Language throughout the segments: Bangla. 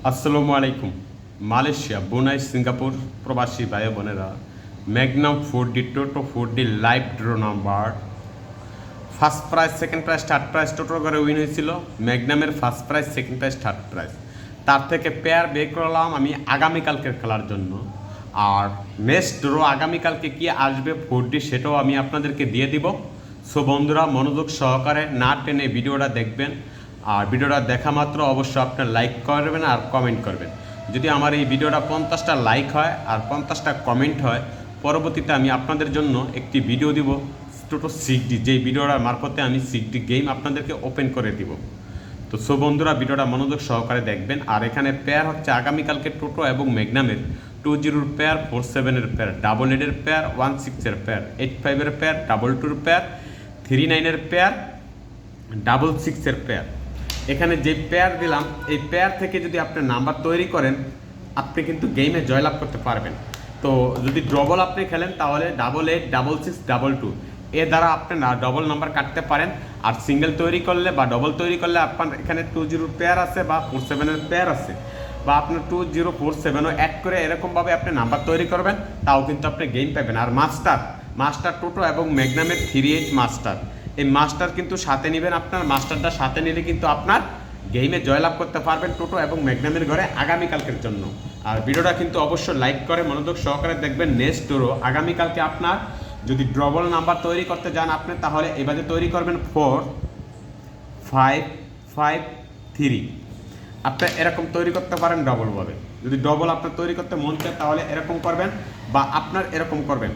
আসসালামু আলাইকুম। মালয়েশিয়া, ব্রুনাই, সিঙ্গাপুর প্রবাসী ভাই বোনেরা, Magnum 4D Toto 4D live draw number first prize, second prize, third prize Toto করে উইন হয়েছিল। ম্যাগনামের first prize, second prize, third prize. তার থেকে পেয়ার বের করলাম আমি আগামীকালকের খেলার জন্য। আর নেক্সট ড্র আগামীকালকে কি আসবে 4D সেটাও আমি আপনাদেরকে দিয়ে দিব। সো বন্ধুরা, মনোযোগ সহকারে না টেনে ভিডিওটা দেখবেন। আর ভিডিওটা দেখা মাত্র অবশ্যই আপনার লাইক করবেন আর কমেন্ট করবেন। যদি আমার এই ভিডিওটা 50টা লাইক হয় আর 50টা কমেন্ট হয়, পরবর্তীতে আমি আপনাদের জন্য একটি ভিডিও দিব টোটো 6D, যেই ভিডিওটার মারফতে আমি 6D গেম আপনাদেরকে ওপেন করে দিব। তো সো বন্ধুরা, ভিডিওটা মনোযোগ সহকারে দেখবেন। আর এখানে পেয়ার হচ্ছে আগামীকালকে টোটো এবং ম্যাগনামের 20 pair, 47 pair, 88 pair, 16 pair, 85 pair, 22 pair, 39 pair, 66 pair. এখানে যে পেয়ার দিলাম, এই পেয়ার থেকে যদি আপনি নাম্বার তৈরি করেন, আপনি কিন্তু গেমে জয়লাভ করতে পারবেন। তো যদি ডবল আপনি খেলেন তাহলে 88, 66, 22 এ দ্বারা আপনি ডবল নাম্বার কাটতে পারেন। আর সিঙ্গেল তৈরি করলে বা ডবল তৈরি করলে আপনার এখানে 20 পেয়ার আছে বা 47 পেয়ার আছে, বা আপনার 2047ও অ্যাড করে এরকমভাবে আপনি নাম্বার তৈরি করবেন, তাও কিন্তু আপনি গেম পাবেন। আর মাস্টার টোটো এবং ম্যাগনামের 38 মাস্টার, এই মাস্টার কিন্তু সাথে নেবেন। আপনার মাস্টারটা সাথে নিলে কিন্তু আপনার গেমে জয়লাভ করতে পারবেন টোটো এবং ম্যাগনামের ঘরে আগামীকালকের জন্য। আর ভিডিওটা কিন্তু অবশ্যই লাইক করে মনোযোগ সহকারে দেখবেন। নেক্সট ড্র আগামীকালকে আপনার যদি ডবল নাম্বার তৈরি করতে যান আপনি, তাহলে এবারে তৈরি করবেন 4, 5, 5, 3। আপনি এরকম তৈরি করতে পারেন ডবলভাবে। যদি ডবল আপনার তৈরি করতে মন চায় তাহলে এরকম করবেন, বা আপনার এরকম করবেন।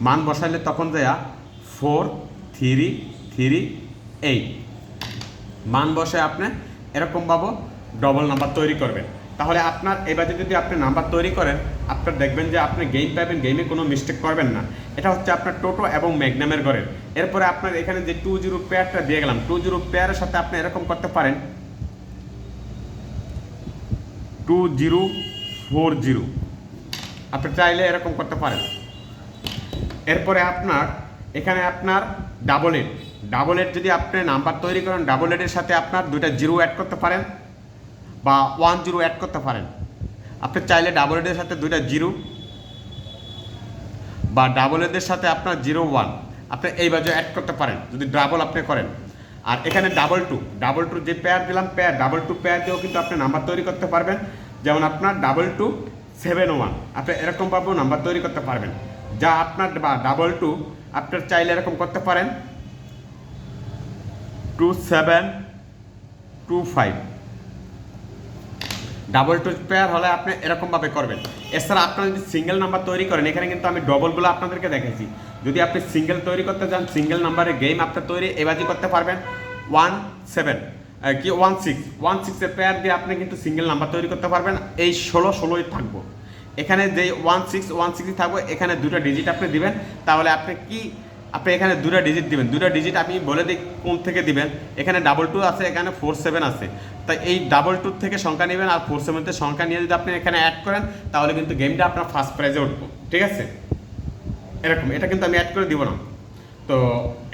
মান বসাইলে তখন দেয়া 4, 3, 3, 8 মান বসে আপনি এরকমভাবে ডবল নাম্বার তৈরি করবেন। তাহলে আপনার এবারে যদি আপনি নাম্বার তৈরি করেন, আপনার দেখবেন যে আপনি গেম পাবেন, গেমে কোনো মিস্টেক করবেন না। এটা হচ্ছে আপনার টোটো এবং ম্যাগনামের ঘরের। এরপরে আপনার এখানে যে 20 পেয়ারটা দিয়ে গেলাম, 20 পেয়ারের সাথে আপনি এরকম করতে পারেন 2040, আপনি চাইলে এরকম করতে পারেন। এরপরে আপনার এখানে আপনার ডাবল এইট যদি আপনি নাম্বার তৈরি করেন, ডাবল এইটের সাথে আপনার 2টা 0 অ্যাড করতে পারেন বা 10 অ্যাড করতে পারেন। আপনি চাইলে ডাবল এইটের সাথে 2টা 0 বা ডাবল এইটের সাথে আপনার 01 আপনি এই বাজে অ্যাড করতে পারেন যদি ডাবল আপনি করেন। আর এখানে ডাবল টু যে পেয়ার দিলাম, ডাবল টু পেয়ার দিয়েও কিন্তু আপনি নাম্বার তৈরি করতে পারবেন। যেমন আপনার 2271 আপনি এরকমভাবেও নাম্বার তৈরি করতে পারবেন। যা আপনার বা ডাবল টু আপনার চাইলে এরকম করতে পারেন 2725। ডাবল টু পেয়ার হলে আপনি এরকমভাবে করবেন। এছাড়া আপনারা যদি সিঙ্গেল নাম্বার তৈরি করেন, এখানে কিন্তু আমি ডবলগুলো আপনাদেরকে দেখাইছি। যদি আপনি সিঙ্গেল তৈরি করতে চান, সিঙ্গেল নাম্বারে গেম আপনার তৈরি এবাজি করতে পারবেন 16 পেয়ার দিয়ে আপনি কিন্তু সিঙ্গেল নাম্বার তৈরি করতে পারবেন। এই 16 থাকবো। এখানে যে 16 থাকবে, এখানে 2টা ডিজিট আপনি দিবেন। তাহলে আপনি এখানে 2টা ডিজিট দিবেন। 2টা ডিজিট আমি বলে দিই কোন থেকে দিবেন। এখানে 22 আছে, এখানে 47 আছে। তাই এই 22 থেকে সংখ্যা নেবেন আর 47 থেকে সংখ্যা নিয়ে যদি আপনি এখানে অ্যাড করেন, তাহলে কিন্তু গেমটা আপনার ফার্স্ট প্রাইজে উঠবো। ঠিক আছে, এরকম। এটা কিন্তু আমি অ্যাড করে দিব না। তো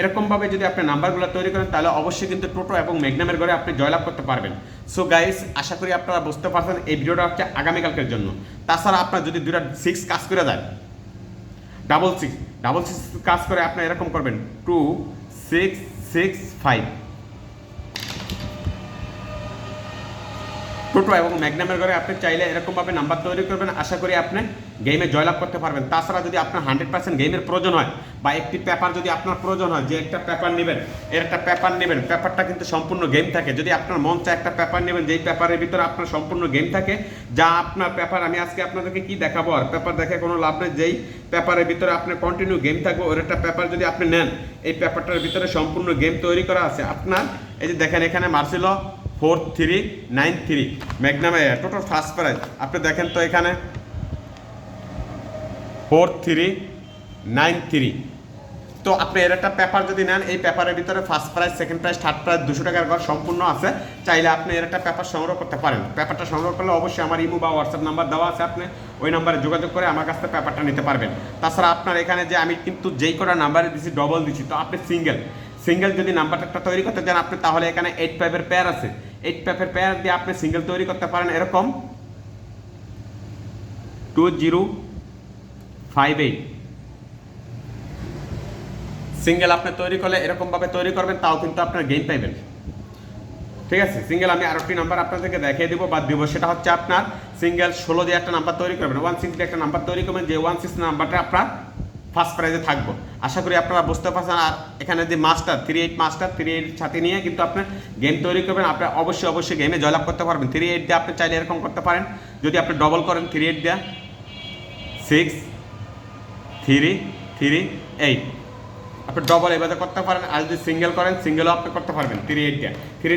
এরকমভাবে যদি আপনি নাম্বারগুলো তৈরি করেন, তাহলে অবশ্যই কিন্তু টোটো এবং ম্যাগনামের ঘরে আপনি জয়লাভ করতে পারবেন। সো গাইস, আশা করি আপনারা বুঝতে পারছেন এই ভিডিওটা হচ্ছে আগামীকালকের জন্য। তাছাড়া আপনার যদি 2টা 6 কাজ করে যায়, ডাবল সিক্স কাজ করে, আপনি এরকম করবেন 2665। টোটো এবং ম্যাগনামের ঘরে আপনি চাইলে এরকমভাবে নাম্বার তৈরি করবেন। আশা করি আপনি গেমে জয়লাভ করতে পারবেন। তাছাড়া যদি আপনার 100% গেমের প্রয়োজন হয়, বা একটি পেপার যদি আপনার প্রয়োজন হয়, যে একটা পেপার নেবেন, পেপারটা কিন্তু সম্পূর্ণ গেম থাকে। যদি আপনার মন চায় একটা পেপার নেবেন, যেই পেপারের ভিতরে আপনার সম্পূর্ণ গেম থাকে, যা আপনার পেপার আমি আজকে আপনাদেরকে কি দেখাবো, আর পেপার দেখে কোনো লাভ নেই। যেই পেপারের ভিতরে আপনার কন্টিনিউ গেম থাকবে, ওর একটা পেপার যদি আপনি নেন, এই পেপারটার ভিতরে সম্পূর্ণ গেম তৈরি করা আছে। আপনার এই যে দেখেন, এখানে মার্ছিল 4393 ম্যাগনামে টোটাল ফার্স্ট প্রাইজ। আপনি দেখেন তো এখানে 4393। তো আপনি এর একটা পেপার যদি নেন, এই পেপারের ভিতরে first prize, second prize, third prize 200 টাকার ঘর সম্পূর্ণ আছে। চাইলে আপনি এর একটা পেপার সংগ্রহ করতে পারেন। পেপারটা সংগ্রহ করলে অবশ্যই আমার ইমো বা হোয়াটসঅ্যাপ নাম্বার দেওয়া আছে, আপনি ওই নাম্বারে যোগাযোগ করে আমার কাছ থেকে পেপারটা নিতে পারবেন। তাছাড়া আপনার এখানে যে আমি কিন্তু যেই কটা নাম্বারে দিচ্ছি ডবল দিচ্ছি, তো আপনি সিঙ্গেল যদি নাম্বারটা তৈরি করতে চান আপনি, তাহলে এখানে 85 পেয়ার আছে। 85 পেয়ার দিয়ে আপনি সিঙ্গেল তৈরি করতে পারেন এরকম 2058। সিঙ্গেল আপনি তৈরি করলে এরকমভাবে তৈরি করবেন, তাও কিন্তু আপনার গেম পাইবেন। ঠিক আছে, সিঙ্গেল আমি আরেকটি নাম্বার আপনাদেরকে দেখিয়ে দিব বা দিব, সেটা হচ্ছে আপনার সিঙ্গেল 16 দিয়ে একটা নাম্বার তৈরি করবেন, 16 দিয়ে একটা নাম্বার তৈরি করবেন, যে 16 নাম্বারটা আপনার ফার্স্ট প্রাইজে থাকবো। আশা করি আপনারা বুঝতে পারছেন। আর এখানে যে মাস্টার 38 সাথে নিয়ে কিন্তু আপনি গেম তৈরি করবেন, আপনি অবশ্যই গেমে জয়লাভ করতে পারবেন। 38 দিয়ে আপনি চাইলে এরকম করতে পারেন, যদি আপনি ডবল করেন 38 দিয়ে 6 3 3 8, আপনি ডবল এভাবে করতে পারেন। আর যদি সিঙ্গেল করেন, সিঙ্গেলও আপনি করতে পারবেন 38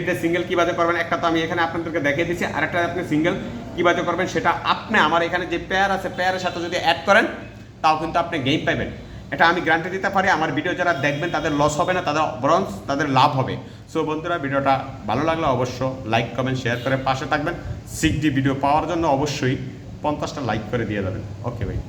দিয়ে সিঙ্গেল কীভাবে করবেন একটা তো আমি এখানে আপনাদেরকে দেখিয়ে দিচ্ছি, আর একটা আপনি সিঙ্গেল কীভাবে করবেন সেটা আপনি আমার এখানে যে পেয়ার আছে পেয়ারের সাথে যদি অ্যাড করেন, তাও কিন্তু আপনি গেম পাইবেন। এটা আমি গ্যারান্টি দিতে পারি। আমার ভিডিও যারা দেখবেন তাদের লস হবে না, তাদের বরঞ্চ তাদের লাভ হবে। সো বন্ধুরা, ভিডিওটা ভালো লাগলে অবশ্য লাইক কমেন্ট শেয়ার করে পাশে থাকবেন। 6D ভিডিও পাওয়ার জন্য অবশ্যই 50টা লাইক করে দিয়ে দেবেন। ওকে ভাই।